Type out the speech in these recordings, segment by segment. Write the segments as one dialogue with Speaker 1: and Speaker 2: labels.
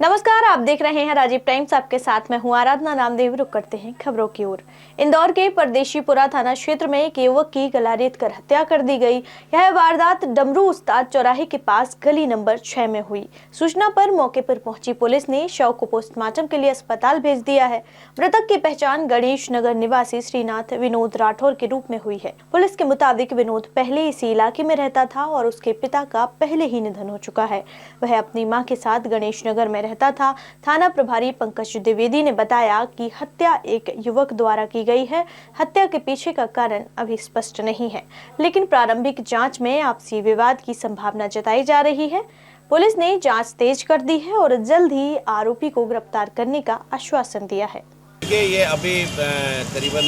Speaker 1: नमस्कार, आप देख रहे हैं राजीव टाइम्स। आपके साथ मैं हूं आराधना नामदेव। रुक करते हैं खबरों की ओर। इंदौर के परदेशीपुरा थाना क्षेत्र में एक युवक की गला रेत कर हत्या कर दी गई। यह वारदात डमरू उस्ताद चौराहे के पास गली नंबर 6 में हुई। सूचना पर मौके पर पहुंची पुलिस ने शव को पोस्टमार्टम के लिए अस्पताल भेज दिया है। मृतक की पहचान गणेश नगर निवासी श्रीनाथ विनोद राठौर के रूप में हुई है। पुलिस के मुताबिक विनोद पहले इसी इलाके में रहता था और उसके पिता का पहले ही निधन हो चुका है। वह अपनी मां के साथ गणेश नगर में रहता था। थाना प्रभारी पंकज द्विवेदी ने बताया कि हत्या एक युवक द्वारा की गई है। हत्या के पीछे का कारण अभी स्पष्ट नहीं है, लेकिन प्रारंभिक जांच में आपसी विवाद की संभावना जताई जा रही है। पुलिस ने जांच तेज कर दी है और जल्द ही आरोपी को गिरफ्तार करने का आश्वासन दिया है।
Speaker 2: ये अभी करीबन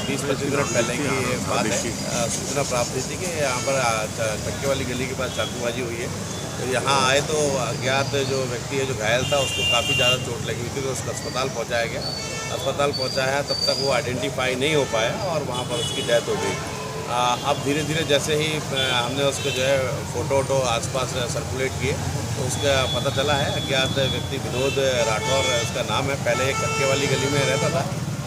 Speaker 2: 20-25 मिनट पहले की बात है। सूचना प्राप्त हुई थी कि यहाँ पर चक्के वाली गली के पास चाकूबाजी हुई है। तो यहाँ आए तो अज्ञात जो व्यक्ति है जो घायल था उसको काफ़ी ज़्यादा चोट लगी हुई थी, तो उसको अस्पताल पहुँचाया गया। अस्पताल पहुँचाया तब तक वो आइडेंटिफाई नहीं हो पाया और वहाँ पर उसकी डेथ हो गई। अब धीरे धीरे जैसे ही हमने उसको जो है फ़ोटो आसपास सर्कुलेट किए तो उसका पता चला है अज्ञात व्यक्ति विनोद राठौर उसका नाम है। पहले एक चक्के वाली गली में रहता था,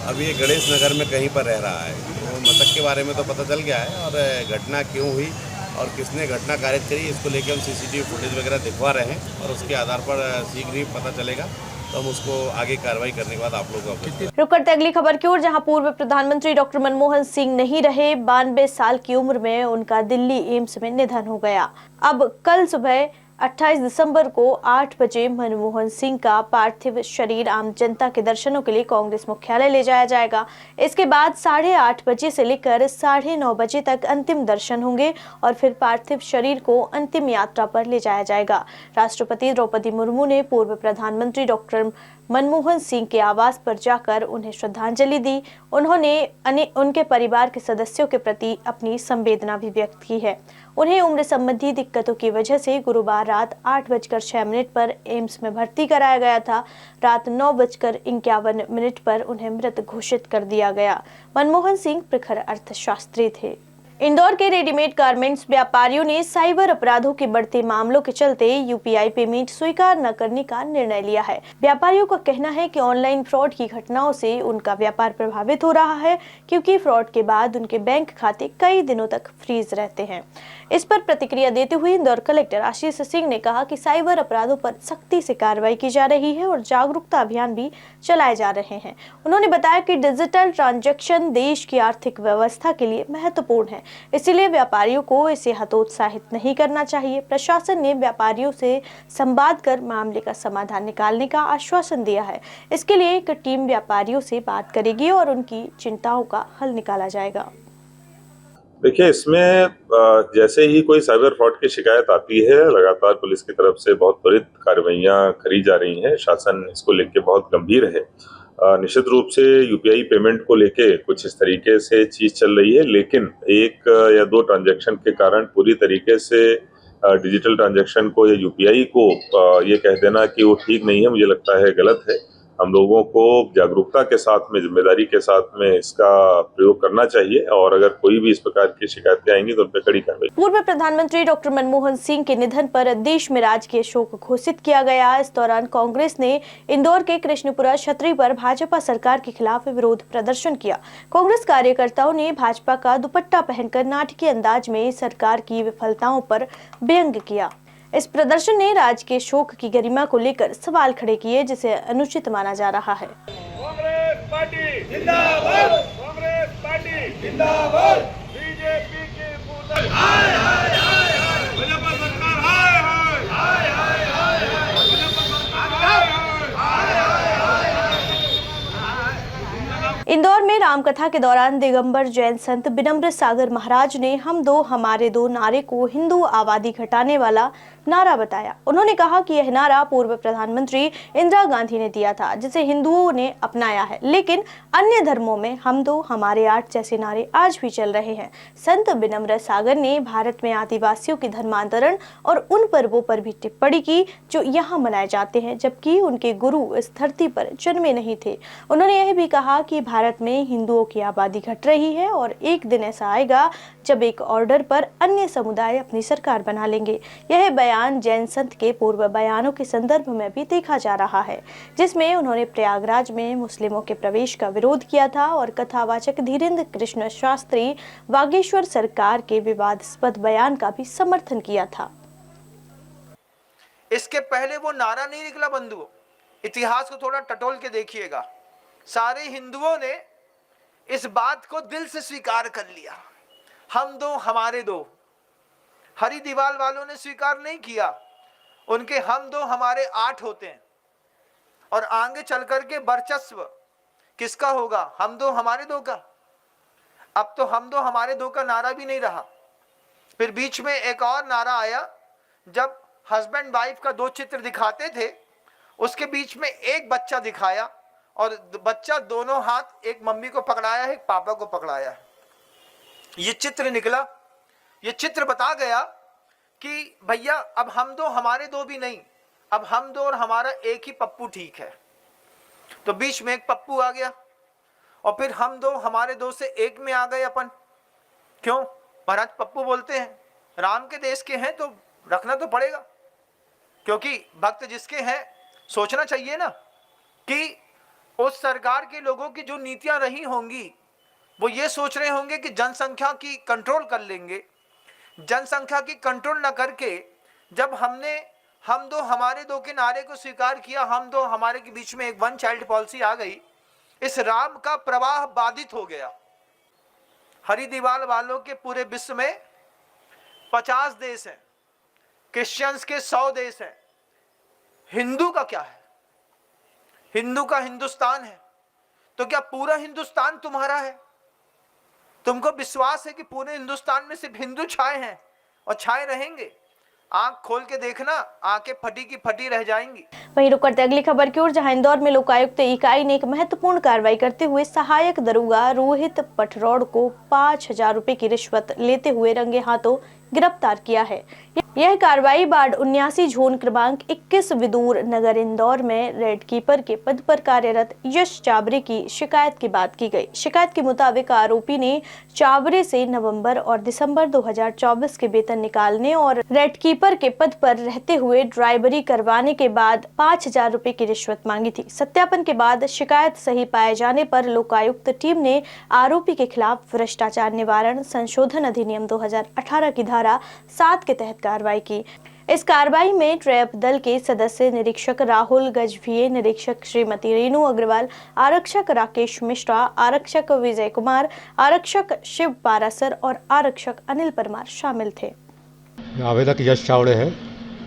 Speaker 2: अभी ये गणेश नगर में कहीं पर रह रहा है। तो मृतक के बारे में तो पता चल गया है और घटना क्यों हुई और किसने घटना कारित करी इसको लेकर हम सीसीटीवी फुटेज वगैरह दिखवा रहे हैं और उसके आधार पर शीघ्र ही पता चलेगा तो हम उसको आगे कार्रवाई करने के बाद आप लोगों को।
Speaker 1: रुक करते अगली खबर की ओर, जहां पूर्व प्रधानमंत्री डॉक्टर मनमोहन सिंह नहीं रहे। 92 साल की उम्र में उनका दिल्ली एम्स में निधन हो गया। अब कल सुबह 28 दिसंबर को 8 बजे मनमोहन सिंह का पार्थिव शरीर आम जनता के दर्शनों के लिए कांग्रेस मुख्यालय ले जाया जाएगा। इसके बाद 8:30 बजे से लेकर 9:30 बजे तक अंतिम दर्शन होंगे और फिर पार्थिव शरीर को अंतिम यात्रा पर ले जाया जाएगा। राष्ट्रपति द्रौपदी मुर्मू ने पूर्व प्रधानमंत्री डॉक्टर मनमोहन सिंह के आवास पर जाकर उन्हें श्रद्धांजलि दी। उन्होंने उनके परिवार के सदस्यों के प्रति अपनी संवेदना भी व्यक्त की है। उन्हें उम्र संबंधी दिक्कतों की वजह से गुरुवार रात 8:06 पर एम्स में भर्ती कराया गया था। रात 9:51 पर उन्हें मृत घोषित कर दिया गया। मनमोहन सिंह प्रखर अर्थशास्त्री थे। इंदौर के रेडीमेड गारमेंट्स व्यापारियों ने साइबर अपराधों के बढ़ते मामलों के चलते यूपीआई पेमेंट स्वीकार न करने का निर्णय लिया है। व्यापारियों का कहना है कि ऑनलाइन फ्रॉड की घटनाओं से उनका व्यापार प्रभावित हो रहा है, क्योंकि फ्रॉड के बाद उनके बैंक खाते कई दिनों तक फ्रीज रहते हैं। इस पर प्रतिक्रिया देते हुए इंदौर कलेक्टर आशीष सिंह ने कहा कि साइबर अपराधों पर सख्ती से कार्रवाई की जा रही है और जागरूकता अभियान भी चलाए जा रहे हैं। उन्होंने बताया कि डिजिटल ट्रांजैक्शन देश की आर्थिक व्यवस्था के लिए महत्वपूर्ण है, इसलिए व्यापारियों को इसे हतोत्साहित नहीं करना चाहिए। प्रशासन ने व्यापारियों से संवाद कर मामले का समाधान निकालने का आश्वासन दिया है। इसके लिए एक टीम व्यापारियों से बात करेगी और उनकी चिंताओं का हल निकाला जाएगा।
Speaker 3: देखिए, इसमें जैसे ही कोई साइबर फ्रॉड की शिकायत आती है, लगातार पुलिस की तरफ से बहुत त्वरित कार्रवाइयां करी जा रही हैं। शासन इसको लेके बहुत गंभीर है। निश्चित रूप से यूपीआई पेमेंट को लेके कुछ इस तरीके से चीज चल रही है, लेकिन 1 या 2 ट्रांजैक्शन के कारण पूरी तरीके से डिजिटल ट्रांजैक्शन को या यूपीआई को ये कह देना कि वो ठीक नहीं है, मुझे लगता है गलत है। हम लोगों को जागरूकता के साथ में, जिम्मेदारी के साथ में इसका प्रयोग करना चाहिए और अगर कोई भी इस प्रकार की शिकायतें आएंगी तो उन पर कड़ी कार्रवाई।
Speaker 1: पूर्व प्रधानमंत्री डॉक्टर मनमोहन सिंह के निधन पर देश में राजकीय शोक घोषित किया गया। इस दौरान कांग्रेस ने इंदौर के कृष्णपुरा छतरी पर भाजपा सरकार के खिलाफ विरोध प्रदर्शन किया। कांग्रेस कार्यकर्ताओं ने भाजपा का दुपट्टा पहनकर नाटकीय अंदाज में सरकार की विफलताओं पर व्यंग्य किया। इस प्रदर्शन ने राज्य के शोक की गरिमा को लेकर सवाल खड़े किए, जिसे अनुचित माना जा रहा है।
Speaker 4: कांग्रेस पार्टी जिंदाबाद, कांग्रेस पार्टी जिंदाबाद, बीजेपी के पुतल हाय हाय हाय हाय, भाजपा सरकार हाय हाय हाय हाय हाय हाय, भाजपा सरकार हाय हाय हाय हाय हाय।
Speaker 1: इंदौर में रामकथा के दौरान दिगंबर जैन संत विनम्र सागर महाराज ने हम दो हमारे दो नारे को हिंदू आबादी घटाने वाला नारा बताया। उन्होंने कहा कि यह नारा पूर्व प्रधानमंत्री इंदिरा गांधी ने दिया था, जिसे हिंदुओं ने अपनाया है, लेकिन अन्य धर्मों में हम दो हमारे आठ जैसे नारे आज भी चल रहे हैं। संत विनम्र सागर ने भारत में आदिवासियों के धर्मांतरण और उन पर्वों पर भी टिप्पणी की जो यहाँ मनाए जाते हैं, जबकि उनके गुरु इस धरती पर जन्मे नहीं थे। उन्होंने यह भी कहा कि भारत में हिंदुओं की आबादी घट रही है और एक दिन ऐसा आएगा जब एक ऑर्डर पर अन्य समुदाय अपनी सरकार बना लेंगे। यह बयान जैन संत के पूर्व बयानों के संदर्भ में भी देखा जा रहा है, जिसमें उन्होंने प्रयागराज में मुस्लिमों के प्रवेश का विरोध किया था और कथावाचक धीरेन्द्र कृष्ण शास्त्री बागेश्वर सरकार के विवादास्पद बयान का भी समर्थन किया था।
Speaker 5: इसके पहले वो नारा नहीं निकला बंधुओं, इतिहास को थोड़ा टटोल के देखिएगा। सारे हिंदुओं ने इस बात को दिल से स्वीकार कर लिया, हम दो हमारे दो। हरि दीवाल वालों ने स्वीकार नहीं किया, उनके हम दो हमारे 8 होते हैं और आगे चल करके वर्चस्व किसका होगा? हम दो हमारे दो का। अब तो हम दो हमारे दो का नारा भी नहीं रहा। फिर बीच में एक और नारा आया, जब हस्बैंड वाइफ का 2 चित्र दिखाते थे, उसके बीच में एक बच्चा दिखाया और बच्चा दोनों हाथ एक मम्मी को पकड़ाया है, एक पापा को पकड़ाया है। ये चित्र निकला, ये चित्र बता गया कि भैया अब हम दो हमारे दो भी नहीं, अब हम दो और हमारा एक ही पप्पू ठीक है। तो बीच में एक पप्पू आ गया और फिर हम दो हमारे दो से एक में आ गए अपन। क्यों? महाराज पप्पू बोलते हैं, राम के देश के हैं तो रखना तो पड़ेगा, क्योंकि भक्त जिसके हैं सोचना चाहिए ना कि उस सरकार के लोगों की जो नीतियां रही होंगी वो ये सोच रहे होंगे कि जनसंख्या की कंट्रोल कर लेंगे। जनसंख्या की कंट्रोल ना करके जब हमने हम दो हमारे दो के नारे को स्वीकार किया, हम दो हमारे के बीच में एक 1 चाइल्ड पॉलिसी आ गई, इस राम का प्रवाह बाधित हो गया। हरि दीवाल वालों के पूरे विश्व में 50 देश हैं, क्रिश्चियंस के 100 देश हैं। हिंदू का क्या है? हिंदू का हिंदुस्तान है। तो क्या पूरा हिंदुस्तान तुम्हारा है? तुमको विश्वास है कि पूरे हिंदुस्तान में सिर्फ हिंदू छाए हैं और छाए रहेंगे? आंख खोल के देखना, आंखें फटी की फटी रह जाएंगी।
Speaker 1: वहीं रुक करते अगली खबर की ओर, जहां इंदौर में लोकायुक्त इकाई ने एक महत्वपूर्ण कार्रवाई करते हुए सहायक दरोगा रोहित पटरौड़ को 5,000 रुपए की रिश्वत लेते हुए रंगे हाथों गिरफ्तार किया है। यह कार्रवाई वार्ड 79 जोन क्रमांक 21 विदुर नगर इंदौर में रेड कीपर के पद पर कार्यरत यश चावरे की शिकायत के बाद की गई। शिकायत के मुताबिक आरोपी ने चावरे से नवंबर और दिसंबर 2024 के वेतन निकालने और रेड कीपर के पद पर रहते हुए ड्राइवरी करवाने के बाद 5,000 रुपए की रिश्वत मांगी थी। सत्यापन के बाद शिकायत सही पाए जाने पर लोकायुक्त टीम ने आरोपी के खिलाफ भ्रष्टाचार निवारण संशोधन अधिनियम 2018 की धारा 7 के तहत कार्रवाई की। इस कार्रवाई में ट्रैप दल के सदस्य निरीक्षक राहुल गजभिये, निरीक्षक श्रीमती रेणु अग्रवाल, आरक्षक राकेश मिश्रा, आरक्षक विजय कुमार, आरक्षक शिव पारासर और आरक्षक अनिल परमार शामिल थे।
Speaker 6: आवेदक यश चावड़े है,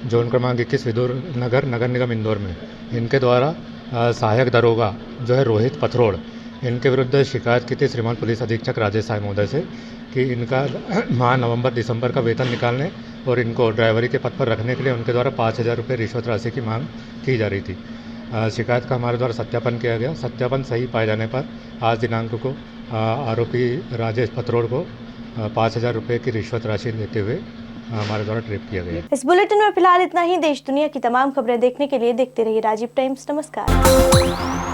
Speaker 6: जोन क्रमांक 21 विदुर नगर निगम इंदौर में। इनके द्वारा सहायक दरोगा जो है रोहित पटरौड़, इनके विरुद्ध शिकायत की थी श्रीमान पुलिस अधीक्षक राजेश साय महोदय से कि इनका माह नवंबर दिसंबर का वेतन निकालने और इनको ड्राइवरी के पद पर रखने के लिए उनके द्वारा 5,000 रुपये रिश्वत राशि की मांग की जा रही थी। शिकायत का हमारे द्वारा सत्यापन किया गया। सत्यापन सही पाए जाने पर आज दिनांक को आरोपी राजेश पटरौड़ को 5,000 रुपये की रिश्वत राशि देते हुए हमारे द्वारा ट्रेप किया गया।
Speaker 1: इस बुलेटिन में फिलहाल इतना ही। देश दुनिया की तमाम खबरें देखने के लिए देखते रहिए राजीव टाइम्स। नमस्कार।